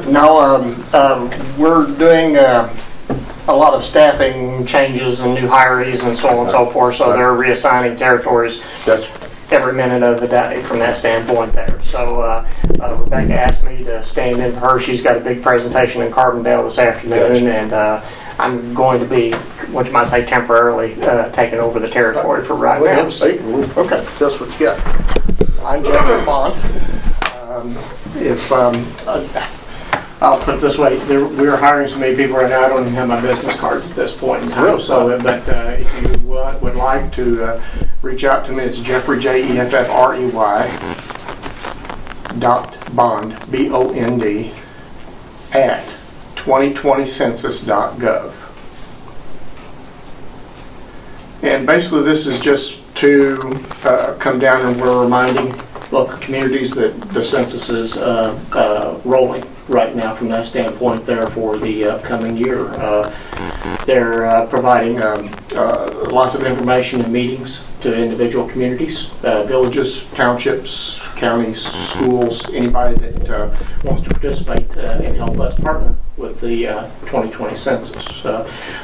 No, we're doing a lot of staffing changes and new hires and so on and so forth, so they're reassigning territories every minute of the day from that standpoint there. So Rebecca asked me to stand in for her. She's got a big presentation in Carbondale this afternoon, and I'm going to be, what you might say, temporarily taking over the territory for right now. Okay, tell us what you got. I'm Jeffrey Bond. I'll put it this way, we're hiring so many people right now, I don't even have my business cards at this point in time. Really? So, but if you would like to reach out to me, it's Jeffrey, Jeffrey, .bond, BOND, at 2020census.gov. And basically this is just to come down, and we're reminding local communities that the census is rolling right now from that standpoint there for the upcoming year. They're providing lots of information and meetings to individual communities, villages, townships, counties, schools, anybody that wants to participate and help us partner with the 2020 census.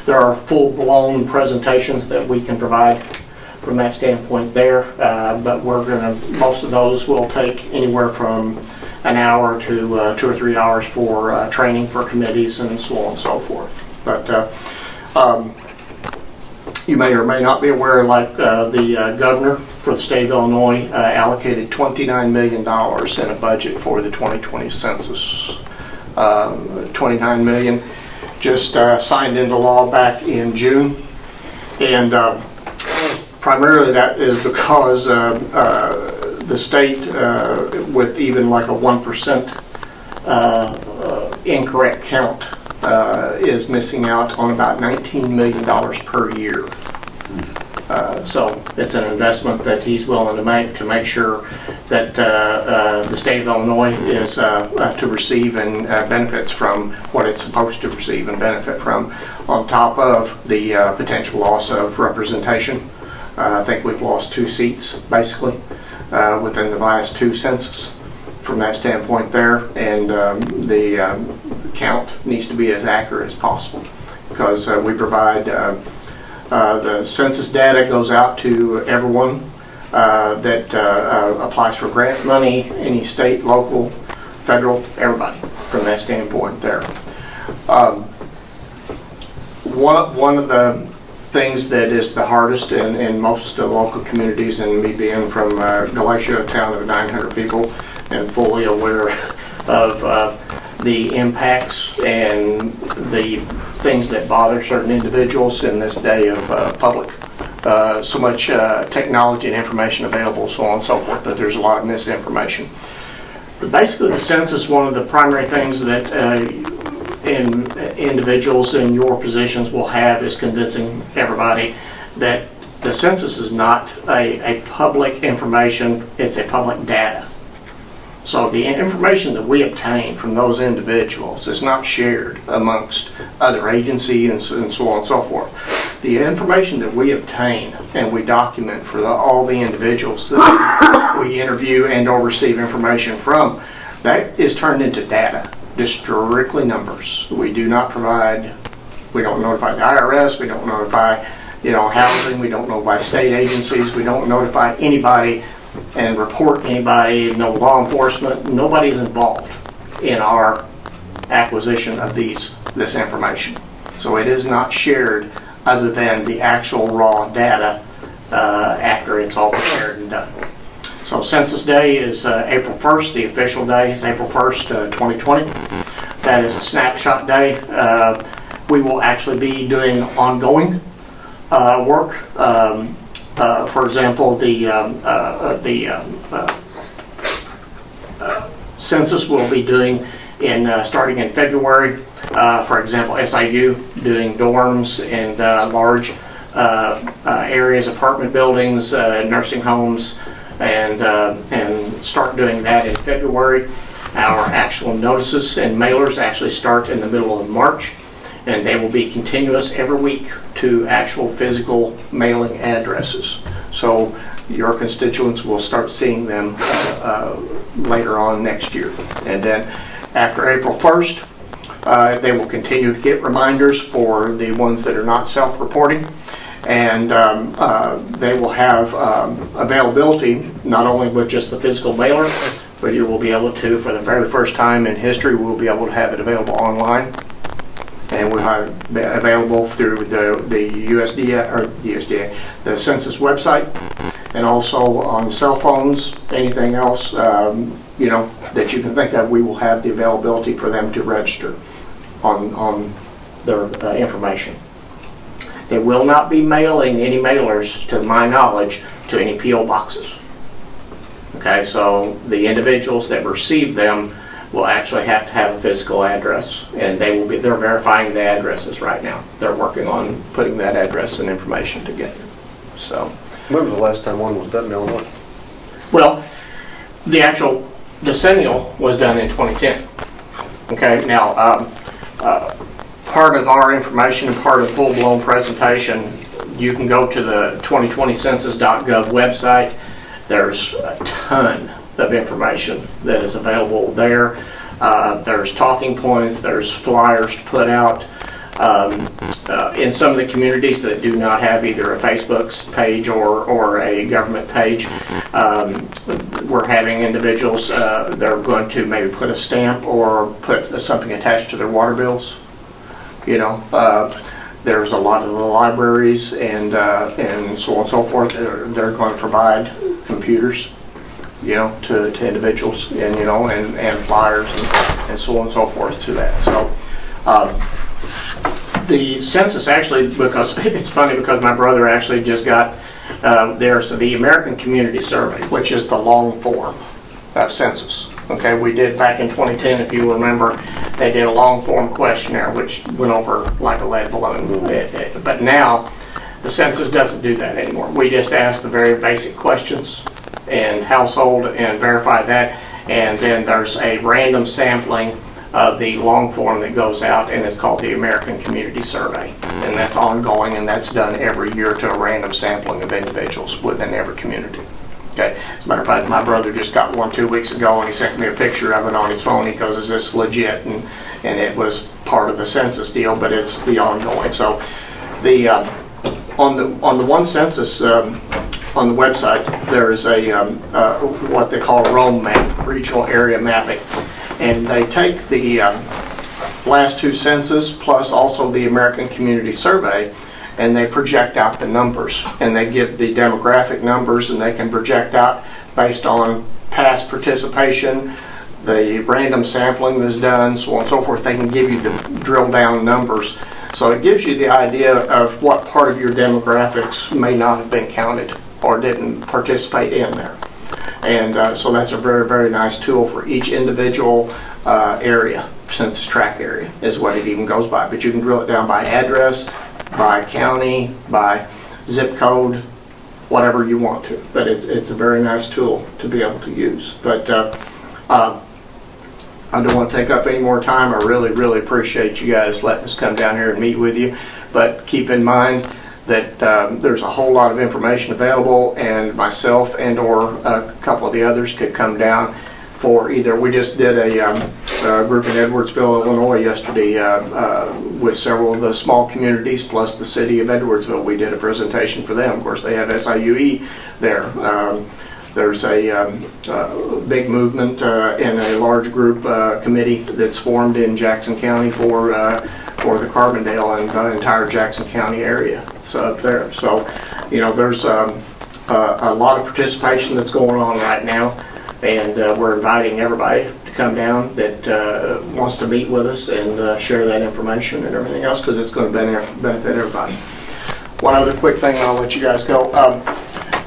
There are full-blown presentations that we can provide from that standpoint there, but most of those will take anywhere from an hour to 2 or 3 hours for training for committees and so on and so forth. But you may or may not be aware, like the governor for the state of Illinois allocated $29 million in a budget for the 2020 census. $29 million just signed into law back in June, and primarily that is because the state, with even like a 1% incorrect count, is missing out on about $19 million per year. So it's an investment that he's willing to make sure that the state of Illinois is to receive and benefits from what it's supposed to receive and benefit from, on top of the potential loss of representation. I think we've lost 2 seats basically within the Bias 2 census from that standpoint there, and the count needs to be as accurate as possible, because we provide the census data goes out to everyone that applies for grant money, any state, local, federal, everybody from that standpoint there. One of the things that is the hardest in most local communities, and me being from Galatia, a town of 900 people, and fully aware of the impacts and the things that bother certain individuals in this day of public, so much technology and information available, so on and so forth, but there's a lot of misinformation. But basically the census, one of the primary things that individuals in your positions will have is convincing everybody that the census is not a public information, it's a public data. So the information that we obtain from those individuals is not shared amongst other agencies and so on and so forth. The information that we obtain and we document for all the individuals that we interview and or receive information from, that is turned into data, just strictly numbers. We do not provide, we don't notify the IRS, we don't notify housing, we don't notify state agencies, we don't notify anybody and report anybody, no law enforcement, nobody's involved in our acquisition of this information. So it is not shared other than the actual raw data after it's all prepared and done. So Census Day is April 1st, the official day is April 1st, 2020. That is a snapshot day. We will actually be doing ongoing work. For example, the census will be doing starting in February. For example, SIU doing dorms and large areas, apartment buildings, nursing homes, and start doing that in February. Our actual notices and mailers actually start in the middle of March, and they will be continuous every week to actual physical mailing addresses. So your constituents will start seeing them later on next year. And then After April 1st, they will continue to get reminders for the ones that are not self-reporting. And they will have availability not only with just the physical mailer, but you will be able to, for the very first time in history, we'll be able to have it available online. And we'll have it available through the USDA, the census website, and also on cell phones, anything else that you can think of, we will have the availability for them to register on their information. They will not be mailing any mailers, to my knowledge, to any P.O. boxes. Okay, so the individuals that receive them will actually have to have a physical address, and they're verifying the addresses right now. They're working on putting that address and information together. So, When was the last time one was done in Illinois? well, the actual decennial was done in 2010. Okay, now part of our information and part of full-blown presentation, you can go to the 2020census.gov website. There's a ton of information that is available there. There's talking points, there's flyers to put out. In some of the communities that do not have either a Facebook page or a government page, we're having individuals, they're going to maybe put a stamp or put something attached to their water bills. There's a lot of the libraries and so on and so forth. They're going to provide computers, to individuals, and flyers and so on and so forth to that. So the census actually, because it's funny because my brother actually just got so the American Community Survey, which is the long form of census. Okay, we did back in 2010, if you remember, they did a long form questionnaire which went over like a lead balloon. But now the census doesn't do that anymore. We just ask the very basic questions and household and verify that, and then there's a random sampling of the long form that goes out, and it's called the American Community Survey, and that's ongoing, and that's done every year to a random sampling of individuals within every community. Okay. As a matter of fact, my brother just got one 2 weeks ago, and he sent me a picture of it on his phone. He goes, "Is this legit?" And it was part of the census deal, but it's the ongoing. So the on the one census on the website, there is a what they call ROAM map, regional area mapping, and they take the last two census plus also the American Community Survey, and they project out the numbers, and they give the demographic numbers, and they can project out based on past participation, the random sampling that's done, so on and so forth. They can give you the drill down numbers. So it gives you the idea of what part of your demographics may not have been counted or didn't participate in there. And so that's a very, very nice tool for each individual area, census tract area is what it even goes by. But you can drill it down by address, by county, by zip code, whatever you want to. But it's a very nice tool to be able to use. But I don't want to take up any more time. I really, really appreciate you guys letting us come down here and meet with you. But keep in mind that there's a whole lot of information available, and myself and or a couple of the others could come down for either. We just did a group in Edwardsville, Illinois yesterday with several of the small communities plus the city of Edwardsville. We did a presentation for them. Of course, they have SIUE there. There's a big movement in a large group committee that's formed in Jackson County for the Carbondale and the entire Jackson County area. So up there. So, there's a lot of participation that's going on right now, and we're inviting everybody to come down that wants to meet with us and share that information and everything else, because it's going to benefit everybody. One other quick thing, and I'll let you guys go.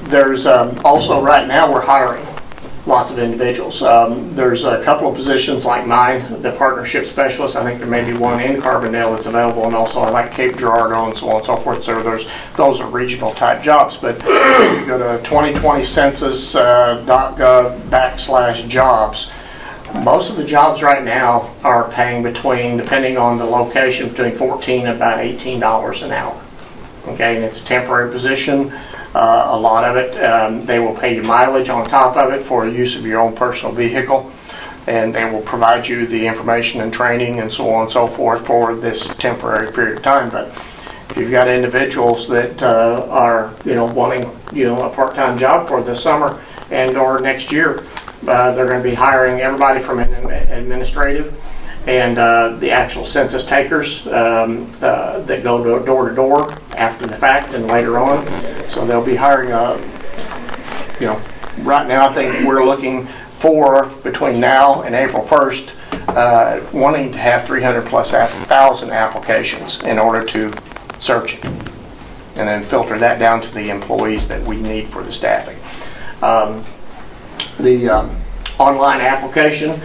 There's also right now we're hiring lots of individuals. There's a couple of positions like mine, the partnership specialist. I think there may be one in Carbondale that's available, and also I like Cape Girardeau and so on and so forth. So those are regional type jobs. But if you go to 2020census.gov/jobs, most of the jobs right now are paying between, depending on the location, between $14 and about $18 an hour. Okay, and it's a temporary position. A lot of it, they will pay you mileage on top of it for use of your own personal vehicle. and they will provide you the information and training and so on and so forth for this temporary period of time. But if you've got individuals that are, wanting, a part-time job for the summer and or next year, they're going to be hiring everybody from an administrative and the actual census takers that go door to door after the fact and later on. So they'll be hiring, right now I think we're looking for, between now and April 1st, wanting to have 300 plus 1,000 applications in order to search it and then filter that down to the employees that we need for the staffing. The online application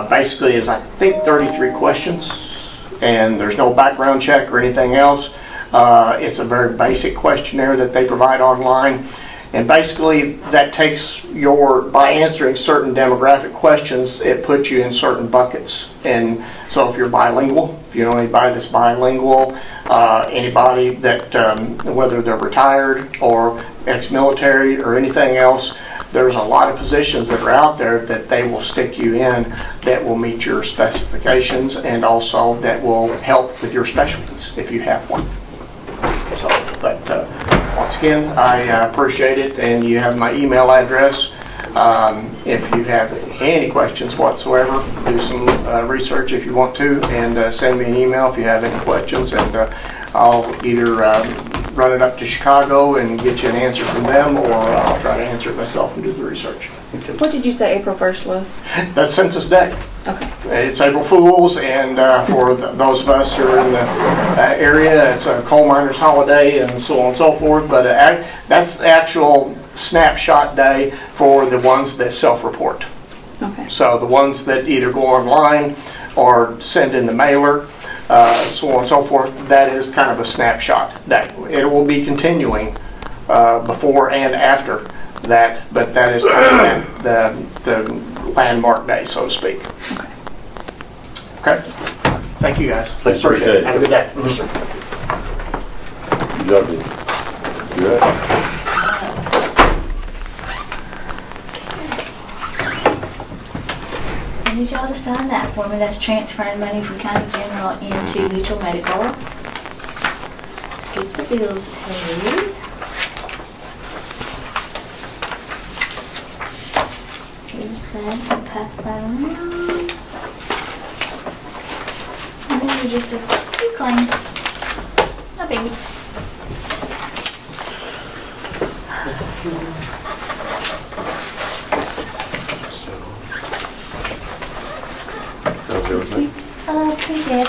basically is, I think, 33 questions, and there's no background check or anything else. It's a very basic questionnaire that they provide online, and basically that takes by answering certain demographic questions, it puts you in certain buckets. And so if you're bilingual, if you know anybody that's bilingual, anybody that, whether they're retired or ex-military or anything else, there's a lot of positions that are out there that they will stick you in that will meet your specifications and also that will help with your specialties if you have one. So, but once again, I appreciate it, and you have my email address. If you have any questions whatsoever, do some research if you want to, and send me an email if you have any questions, and I'll either run it up to Chicago and get you an answer from them, or I'll try to answer it myself and do the research. What did you say April 1st was? That's Census Day. Okay. It's April Fool's, and for those of us who are in the area, it's a coal miners' holiday and so on and so forth, but that's the actual snapshot day for the ones that self-report. Okay. So the ones that either go online or send in the mailer, so on and so forth, that is kind of a snapshot day. It will be continuing before and after that, but that is kind of the landmark day, so to speak. Okay? Thank you, guys. Thanks, Appreciate it. appreciate it. Have a good day. Good job, Dean. You right? I need y'all to sign that for me. That's transferring money from county general into mutual medical to keep the bills paid. Here's that. I'll pass that around. And then just a few claims. No biggie. How's everything? Pretty good.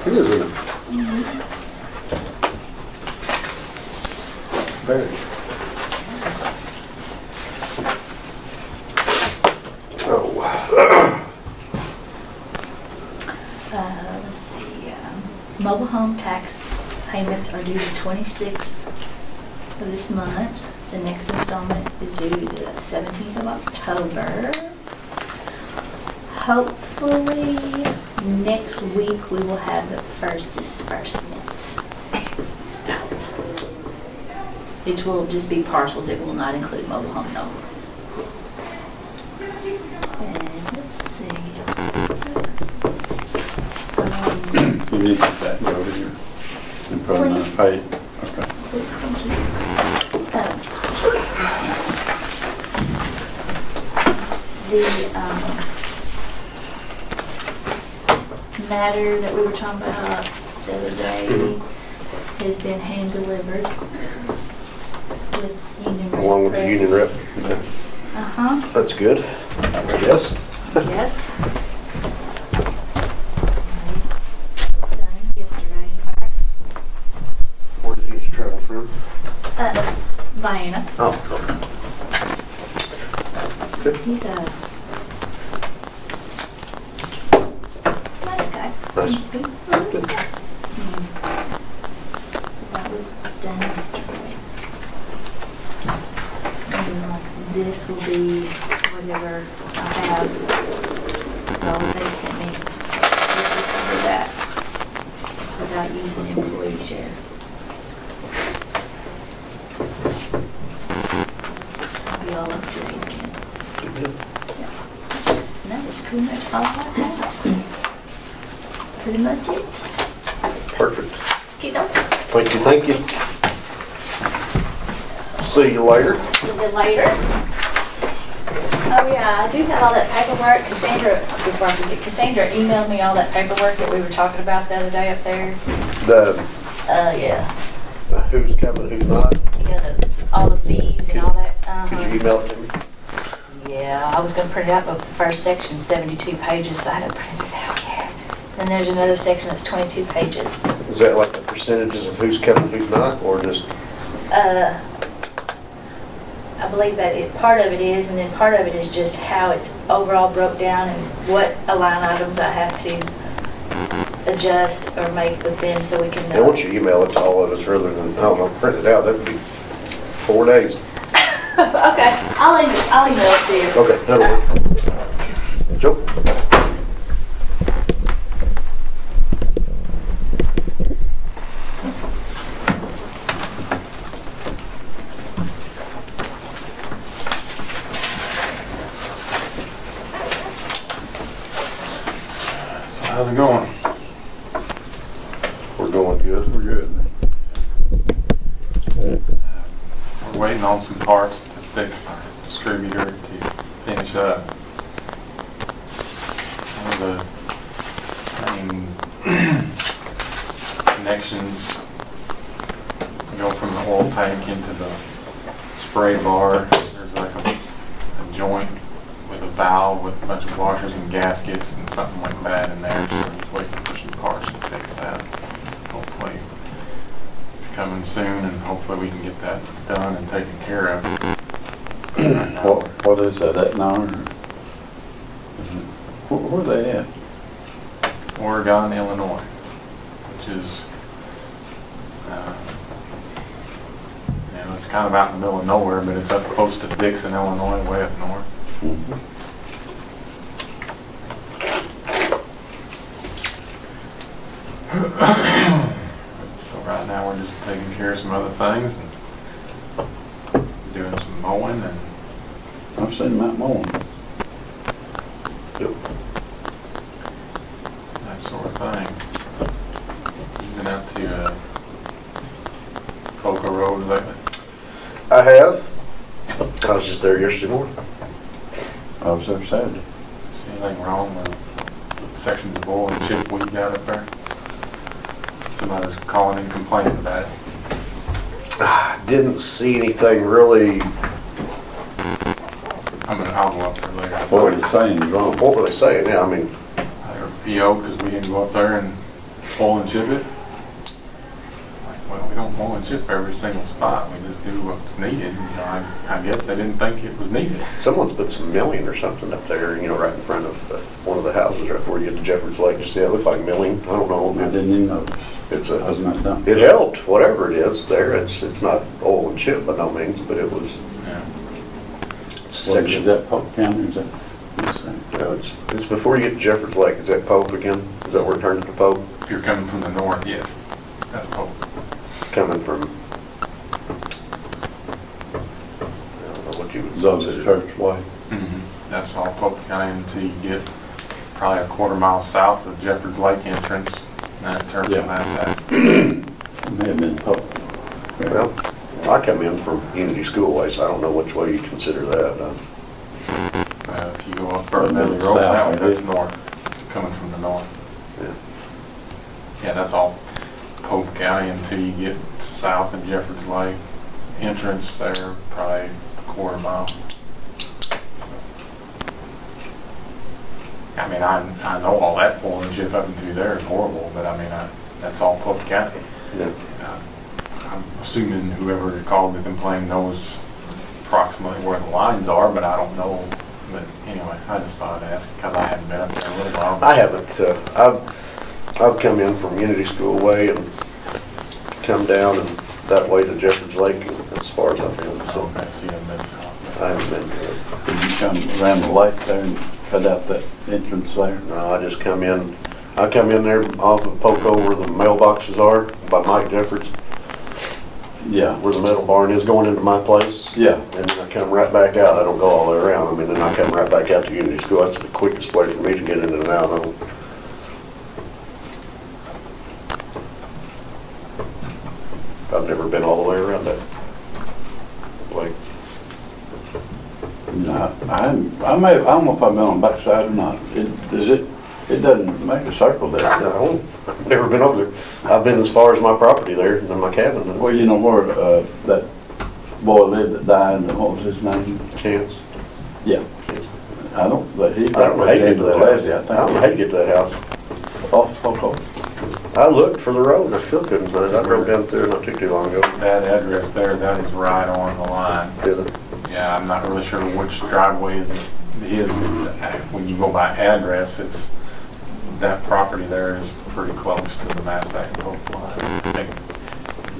It is, isn't it? Very. Oh. Let's mobile home tax payments are due the 26th of this month. The next installment is due the 17th of October. Hopefully, next week we will have the first disbursement out. Which will just be parcels, it will not include mobile home, no. And let's see. You need to get that over here. You probably not pay it. Okay. The matter that we were talking about the other day has been hand delivered with Union Rep. Along with the union rep. Yes. Uh-huh, That's good. Yes. yes. Done yesterday, in fact. Where did you get your travel from? Vienna. Oh, okay. He's a nice guy. Nice. Seems good. That was done yesterday. And this will be whatever I have. So they sent me, so this will cover that without using employee share. I'll be all up to date again. And that is pretty much all I have. Pretty much it. Perfect. Okay, Thank you. See you later. a little bit later. Oh yeah, I do have all that paperwork. Before I forget, Cassandra emailed me all that paperwork that we were talking about the other day up there. Yeah. Who's coming, who's not? Yeah, all the fees and all that. Could you email it to me? Yeah, I was gonna print it out, but the first section's 72 pages, so I haven't printed it out yet. Then there's another section that's 22 pages. Is that like the percentages of who's coming, who's not, or just? I believe that part of it is, and then part of it is just how it's overall broke down and what line items I have to adjust or make with them so we can And know. once you email it to all of us rather than, I don't know, print it out, that'd be 4 days. Okay, I'll email it to you. Okay, that'll work. Joe? So how's it going? We're going good. We're good. We're waiting on some parts to fix our distributor to finish up. One of the main connections go from the oil tank into the spray bar. There's like a joint with a valve with a bunch of washers and gaskets, and something went bad in there, so we're just waiting for some parts to fix that. Hopefully it's coming soon, and hopefully we can get that done and taken care of. What is that, Etna? Where are they at? Oregon, Illinois, which is, it's kind of out in the middle of nowhere, but it's up close to Dixon, Illinois, way up north. So right now we're just taking care of some other things and doing some mowing and I've seen Matt mowing. Yep. that sort of thing. You've been out to Cocoa Road lately? I have. I was just there yesterday morning. I was there Saturday. See anything wrong with sections of oil and chip weed out up there? Somebody was calling and complaining about it. I didn't see anything really. I'll go up there later. What he's saying is wrong. What were they saying? Yeah, I mean, They were PO because we didn't go up there and pull and chip it. Like, well, we don't pull and chip every single spot. We just do what's needed. I guess they didn't think it was needed. someone's put some milling or something up there, right in front of one of the houses right before you get to Jeffords Lake. Just, yeah, it looked like milling. I don't I know. didn't even notice. It's Wasn't that done? it helped, whatever it is there. It's not oil and chip by no means, but it was Yeah. Is section. that Polk County, is that? No, it's before you get to Jeffords Lake. Is that Pope again? Is that where it turns to Pope? If you're coming from the north, yes, that's Polk. Coming from, I don't know what you would Those consider. Church Way. That's all Polk County until you get probably a quarter mile south of Jeffords Lake entrance, and then it turns to Yeah. Massac. It may have been Polk. Well, I come in from Unity School way, so I don't know which way you consider that. If you go up Burton Valley Road, South, that way, I that's guess. north, coming from the north. Yeah. Yeah, that's all Polk County until you get south of Jeffords Lake. Entrance there, probably a quarter mile. I mean, I know all that falling shit up and through there is horrible, but I mean, that's all Polk County. Yeah. I'm assuming whoever called to complain knows approximately where the lines are, but I don't know. But anyway, I just thought I'd ask because I hadn't been up there in a little while. I haven't, I've come in from Unity School way and come down and that way to Jeffords Lake as far as I've been, so Okay, see them been south. I haven't been to it. Did you come around the lake there and cut out that entrance there? No, I just come in, I come in there off of Poco where the mailboxes are by Mike Jeffords, Yeah. where the metal barn is going into my place. Yeah. And then I come right back out. I don't go all the way around. I mean, then I come right back out to Unity School. That's the quickest way for me to get in and out of. I've never been all the way around that. Like, No, I don't know if I've been on the backside or not. It doesn't make a circle there. I don't, I've never been over there. I've been as far as my property there and then my cabin. That's Well, you know where, that boy lived that died, and what was his name? Chance. Yeah. Chance. I don't, but he I don't know how you get to that house. levee, I I don't know how you think. get to that house. Oh, okay. I looked for the road. I still couldn't find it. I drove down through it not too long ago. That address there, that is right on the line. Did it? Yeah, I'm not really sure which driveway is his. When you go by address, it's, that property there is pretty close to the Massac and Polk line. I think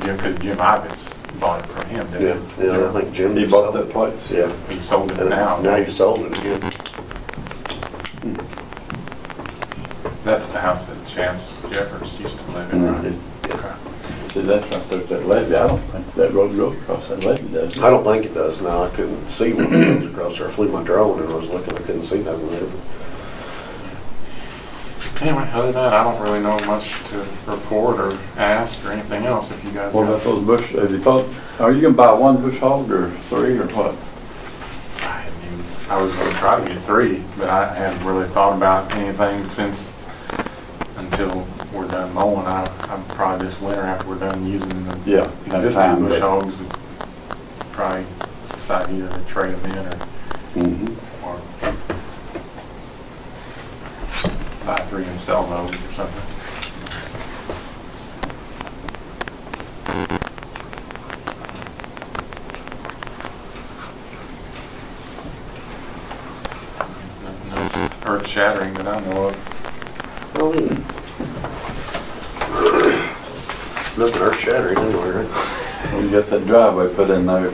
Jim, because Jim Ivins bought it from him, Yeah, didn't he? yeah, I think Jim He just bought sold that it. place? Yeah. He sold it And now. now he sold it again. That's the house that Chance Jeffords used to live in, right? Okay. See, that's right there, that levee. I don't think that road goes across that levee, does it? I don't think it does now. I couldn't see when it goes across there. I flew my drone and I was looking, I couldn't see nothing there. Anyway, other than that, I don't really know much to report or ask or anything else if you guys What got. about those bush, have you thought, are you gonna buy one bush hog or three or what? I was gonna try to get 3, but I hadn't really thought about anything until we're done mowing. I'm probably this winter after we're done using the Yeah. have existing time, bush but- hogs, probably decide either to trade them in Mhm. or buy 3 and sell those or something. There's nothing else earth shattering that I know of. Oh, yeah. Nothing earth shattering anyway, right? Well, you got that driveway put in there,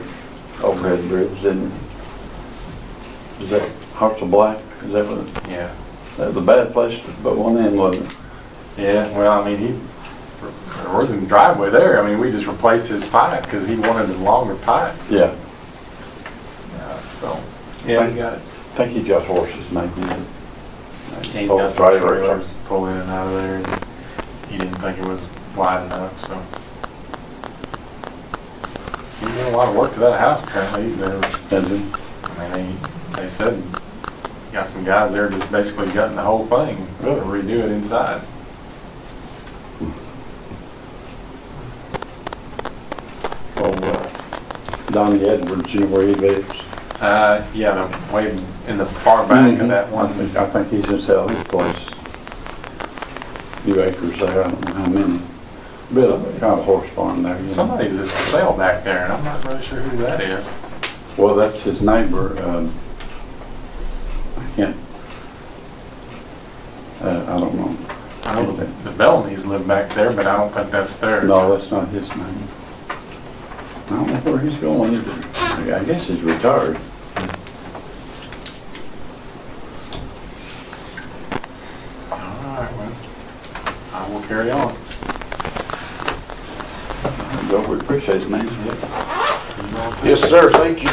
overhead bridge, didn't you? Is that Hearts of Black? Is that what, Yeah. that was a bad place to put one in, wasn't it? Yeah, well, I mean, there wasn't a driveway there. I mean, we just replaced his pipe because he wanted a longer pipe. Yeah. So, yeah, he got it. I think he's got horses maybe. He's Oh, got some trailer or trailers something. pull in and out of there. And he didn't think it was wide enough, so. He's doing a lot of work to that house apparently. Has he? I mean, they said he got some guys there just basically gutting the whole thing, Really? redo it inside. Oh, Donnie Edwards, you know where he lives? Yeah, the way in the far back of that one. I think he's gonna sell his place. Few acres there, I don't know how many. Bit of kind of horse farm there. You know. Somebody's just for sale back there, and I'm not really sure who that is. Well, that's his neighbor, I can't, I don't know. I know the Bellamy's live back there, but I don't think that's theirs. No, that's not his name. I don't know where he's going either. I guess he's retired. All right, well, I will carry on. Joe, we appreciate it, man. Yes, sir, thank you.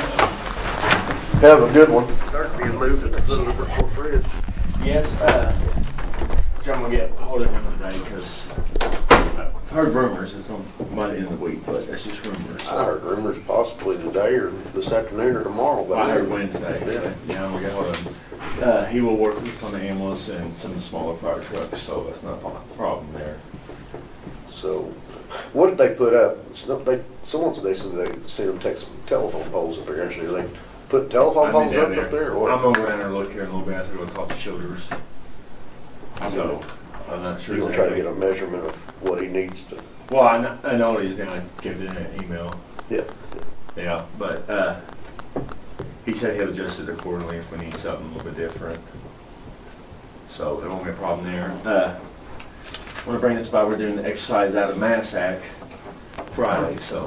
Have a good one. Start being moved at the foot of the Brookport Bridge. Yes, I'm gonna get hold of him today because I've heard rumors it's on Monday in the week, but that's just rumors. I heard rumors possibly today or this afternoon or tomorrow, but I heard Wednesday. Yeah. Yeah, I'm gonna get hold of him. He will work with us on the ambulance and some of the smaller fire trucks, so that's not a problem there. So, what did they put up? Someone said they see them take some telephone poles up there actually. They put telephone I've poles been up down there or I'm what? gonna go down there and look here in a little bit. I have to go talk to Childers. So, I'm not sure. You're gonna try to exactly. get a measurement of what he needs to, Well, I know he's gonna give it in an email. yeah. Yeah, but he said he'll adjust it accordingly if we need something a little bit different. So it won't be a problem there. I want to bring this by, we're doing the exercise out of Massac Friday, so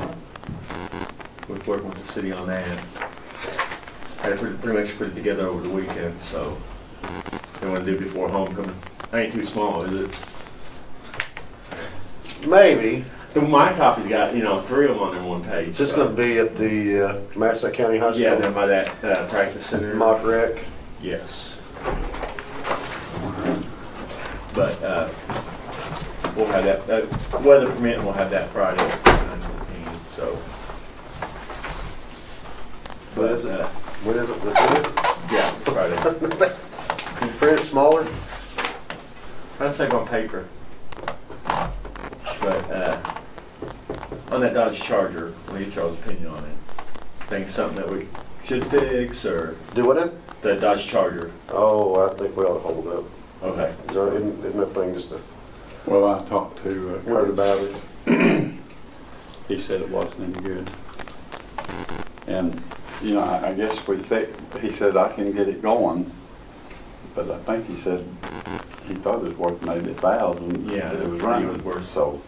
we're working with the city on that. Had to pretty much put it together over the weekend, so they want to do it before homecoming. Ain't too small, is it? Maybe. My copy's got, 3 of them on there one page. Is this so- gonna be at the Massac County High School? Yeah, down by that practice center. Mock rec? Yes. But we'll have that, weather permitting, we'll have that Friday at 9:15, so. What is it? When is it? The Yeah, Friday. 20th? That's- You print it smaller? Trying to save on paper. But on that Dodge Charger, what do you Charles' opinion on it? Think it's something that we should fix, or Do what now? the Dodge Charger? Oh, I think we ought to hold up. Okay. Isn't that thing just a, Well, I talked to Kurt about it. He said it wasn't any good. And, I guess he said I can get it going, but I think he said he thought it was worth maybe $1,000. Yeah, It was it running. was worth- So,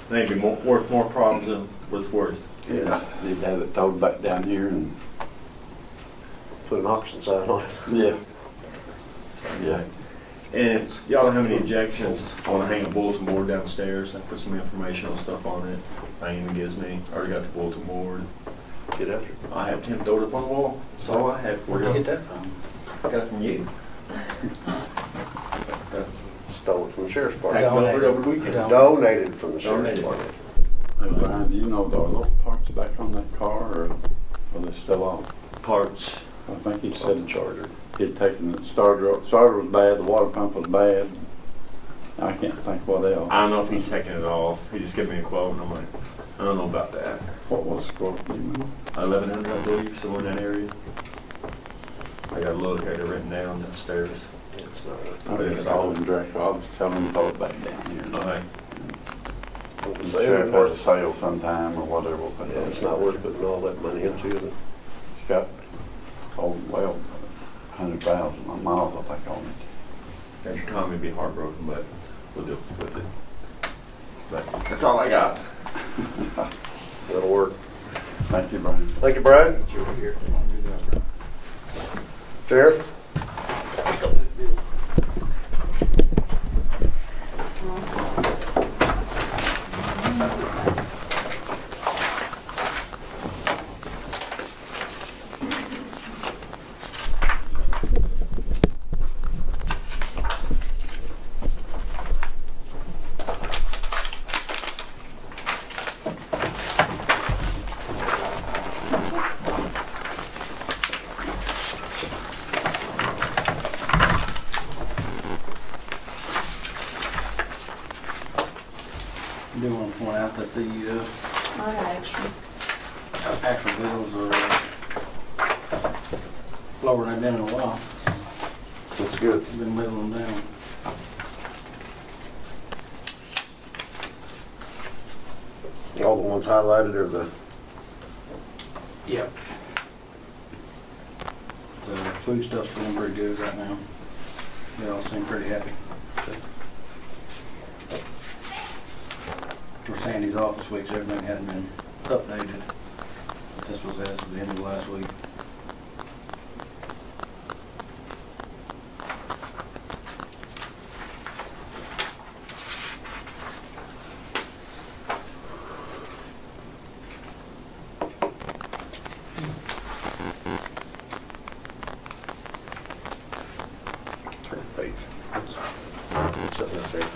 Maybe worth more problems than was worth. yeah, he'd have it towed back down here and, put an auction sign on it. yeah. Yeah. And if y'all don't have any objections, I want to hang a bulletin board downstairs. I put some informational stuff on it. Diana gives me. Already got the bulletin board. Get after it. I have Tim throw it up on the wall. That's all I have for Where'd you you. get that from? Got it from you. Stole it from the sheriff's Packed it department. over the weekend. Donated from the sheriff's Donated. department. Hey, Brian, do you know, are those parts back on that car, or are they still off? Parts. I think he Off said the Charger. he'd taken the starter was bad, the water pump was bad. I can't think what else. I don't know if he's taking it off. He just gave me a quote, and I'm like, I don't know about that. What was the quote, do you remember? 1100, I believe, somewhere in that area. I got a locator written down upstairs. It's not I think it's all in direct, I was telling him to throw it back down here. Okay. a, The sheriff has a sale sometime or whatever. But yeah, it's not worth putting all that money into, is it? It's got, 100,000 miles, I think, on it. That economy would be heartbroken, but we'll deal with it. But that's all I got. That'll work. Thank you, Brian. Thank you, Brad. Sheriff? I do want to point out that the I had extra. actual bills are lower than they've been in a while. That's good. We've been whittling them down. All the ones highlighted are the, Yep. The food stuff's doing pretty good right now. They all seem pretty happy. for Sandy's office weeks, everything hadn't been updated. This was as of the end of last week. Turn the page. What's up there?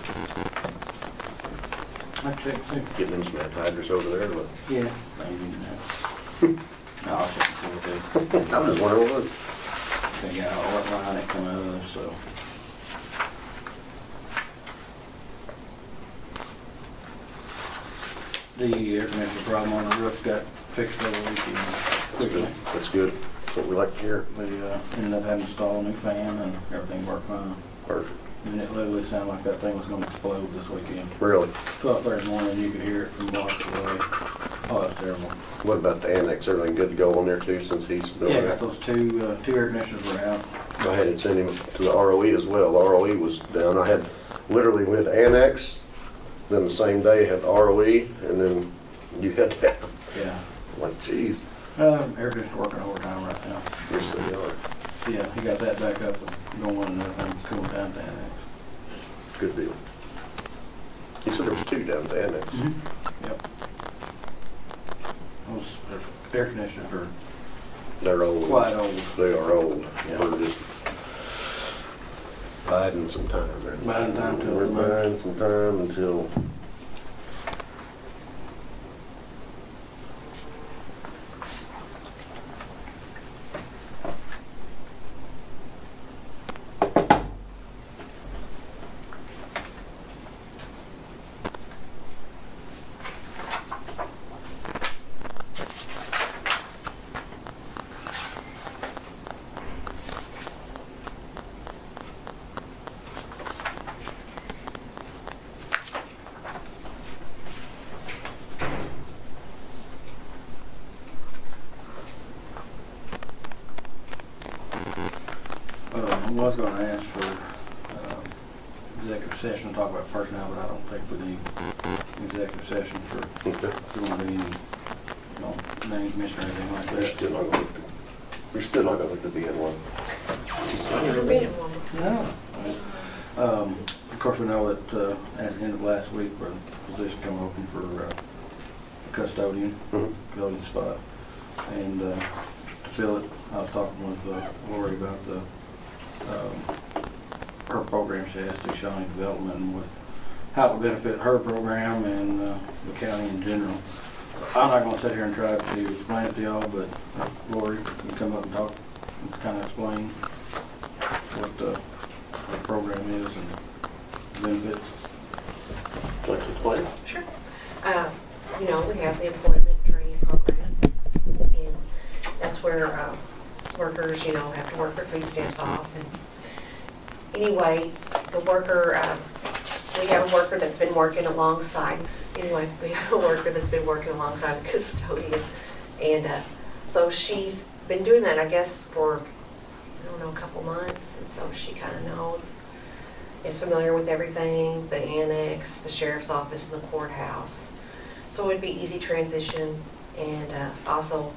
I checked too. Getting them some anhydrous over there, but Yeah. Maybe not. No, I'll check before too. I'm just wondering what. Figure out what line it come out of, so. The air conditioner problem on the roof got fixed over the weekend That's quickly. good. That's good. That's what we like to hear. We ended up having to install a new fan and everything worked fine. Perfect. And it literally sounded like that thing was gonna explode this weekend. Really? 12:30 in the morning, you could hear it from blocks away. Oh, that's terrible. What about the annex? Everything good to go on there too since he's building Yeah, I it? got those two air conditioners were out. I had to send him to the ROE as well. The ROE was down. I had, literally went annex, then the same day had ROE, and then you had that. Yeah. I'm like, geez. Air conditioner working overtime right now. Yes, they are. Yeah, he got that back up and going and everything's cooled down to annex. Good deal. He said there was 2 down at the annex. Yep. Those air conditioners are They're old. quite old. They are old. Yeah. We're just biding some time there. Biding time till We're the month. biding some time until. I was gonna ask for executive session to talk about personnel, but I don't think we need executive session for doing any, names mentioned or anything like You're that. still not going to, you're still not going to be in one. I've never been in one. No. Of course, we know that at the end of last week, where the position come open for custodian, Mhm. custodian spot. And to fill it, I was talking with Lori about her program she has through Shawnee Development and with how it would benefit her program and the county in general. I'm not gonna sit here and try to explain it to y'all, but Lori can come up and talk and kind of explain what the program is and benefits. Like to play? Sure. We have the employment training program, and that's where workers, have to work their food stamps off. And anyway, the worker, we have a worker that's been working alongside. Anyway, we have a worker that's been working alongside the custodian, and so she's been doing that, I guess, for a couple months, and so she kind of knows, is familiar with everything, the annex, the sheriff's office, and the courthouse. So it'd be easy transition, and also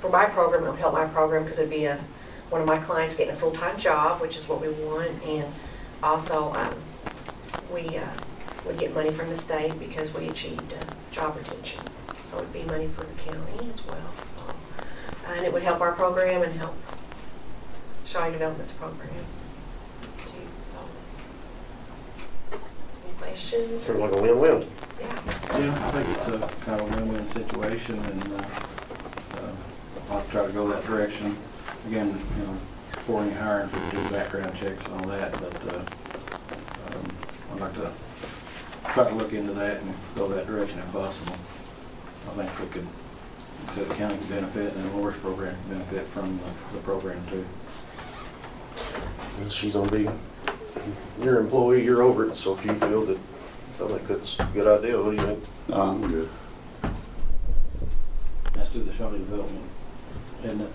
for my program, it would help my program because it'd be one of my clients getting a full-time job, which is what we want, and also we would get money from the state because we achieved job retention. So it'd be money for the county as well. So, and it would help our program and help Shawnee Development's program too. So, any questions? Sounds like a win-win. Yeah. Yeah, I think it's a kind of win-win situation, and I'll try to go that direction. Again, before any hiring, we do background checks and all that, but I'd like to try to look into that and go that direction if possible. I think we could, so the county can benefit and the Lori's program can benefit from the program too. And she's gonna be your employee, you're over it, so if you feel that, I think that's a good idea. What do you think? No, I'm good. That's through the Shawnee Development, isn't it?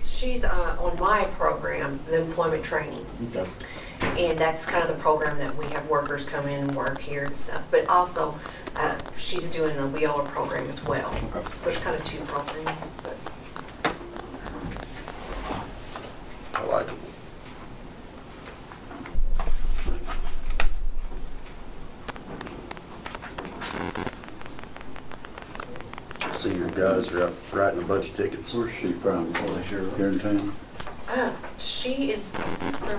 She's on my program, the employment training. Okay. And that's kind of the program that we have workers come in and work here and stuff. But also, she's doing a WIOLA program as well. Okay. So there's kind of two programs. But I like it. See your guys are out writing a bunch of tickets. Where's she from? Well, they sure Here in town? she is,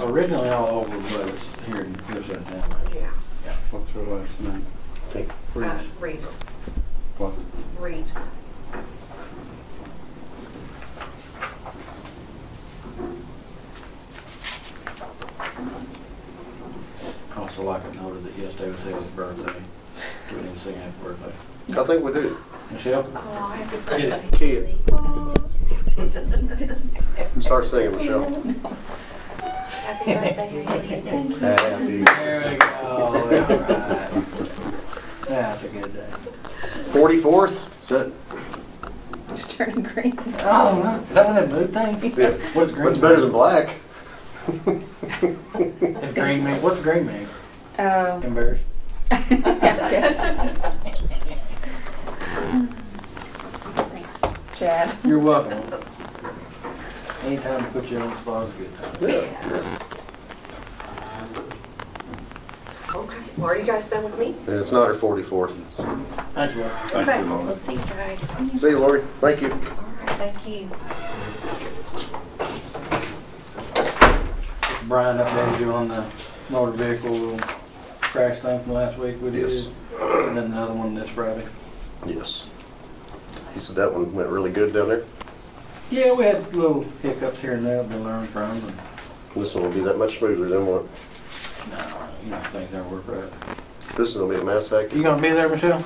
originally all over, but it's here in Houston town. yeah, What's her last name? Reeves. What? Reeves. I also like it noted that yesterday was his birthday. Do we need to sing happy birthday? I think we do. Michelle? Oh, happy birthday. Kid. Oh, Start singing, Michelle. happy birthday, Haley. Happy. There we go. All right. That's a good day. 44th? Is that? It's turning green. Oh, is that one of them blue things? Yeah. What's green? What's better than black? It's green mean? What's green mean? Oh. Embarrassed? Thanks, Chad. You're welcome. Anytime to put you on the spot is a good time. Yeah. Okay, well, are you guys done with me? And it's not her 44th. Thank you. Thank Okay, you, Lord. we'll see you guys. See you, Lori. Thank you. All right, thank you. Brian updated you on the motor vehicle crash thing from last week we did. Yes. And then another one this Friday. Yes. He said that one went really good down there. Yeah, we had little hiccups here and there that we learned from. And This one will be that much smoother than what. no, you know, things don't work right. This is gonna be at Massac. You gonna be there, Michelle?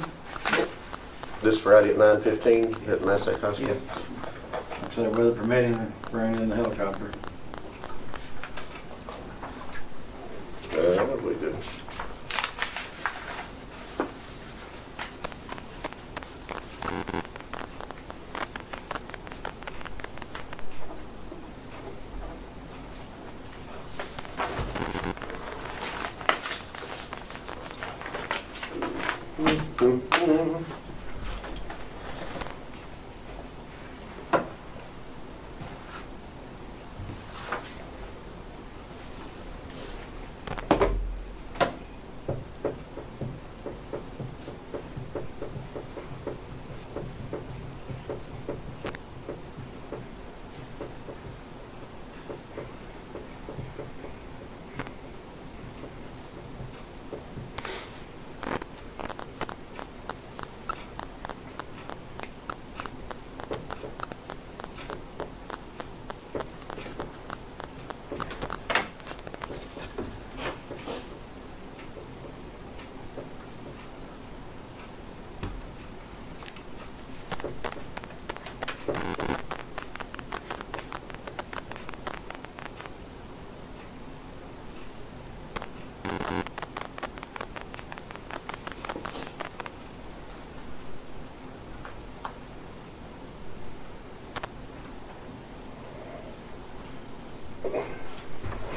This Friday at 9:15 at Massac High School. Yeah. Like I said, weather permitting, bring in the helicopter. That'll be good.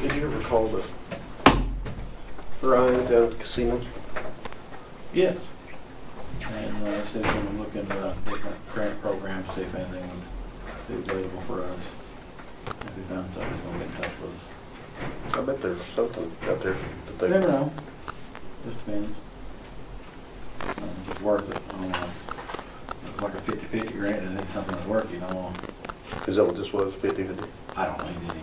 Did you ever call the Ryan down at the casino? Yes. And I said we're gonna look into different grant programs, see if anything would be available for us. If we found something, he's gonna get in touch with us. I bet there's something out there that they. Never know. Just depends. If it's worth it, I don't know. It's like a 50-50 grant, and it's something that's worth it, you know. Is that what this was, 50/50? I don't need any.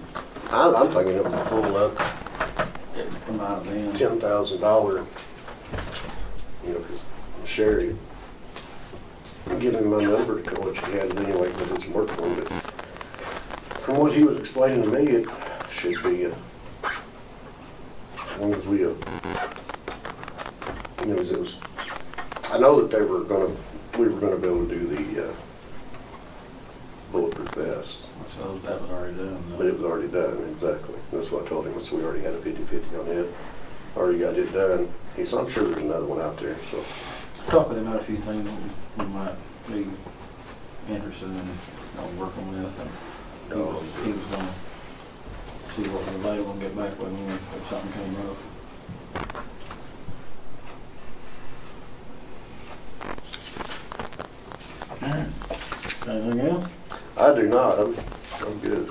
I'm thinking it was a full up Come out of them. $10,000, you know, because Sherry gave him my number to what she had it anyway, because it's work for him. But from what he was explaining to me, it should be, as long as we, you know, it was, I know that we were gonna be able to do the bulletproof vest. So that was already done. But it was already done, exactly. That's what I told him, so we already had a 50/50 on it. Already got it done. He said, I'm sure there's another one out there, so. Talk with him about a few things that we might be interested in, working with, and he was gonna see what was available and get back with me if something came up. Alright, anything else? I do not, I'm good.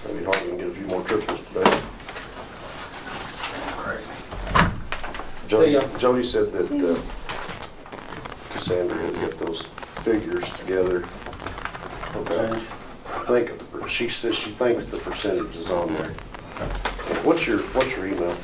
Maybe hard to get a few more triples today. Jody said that Cassandra had get those figures together. Okay. She says she thinks the percentage is on there. What's your email?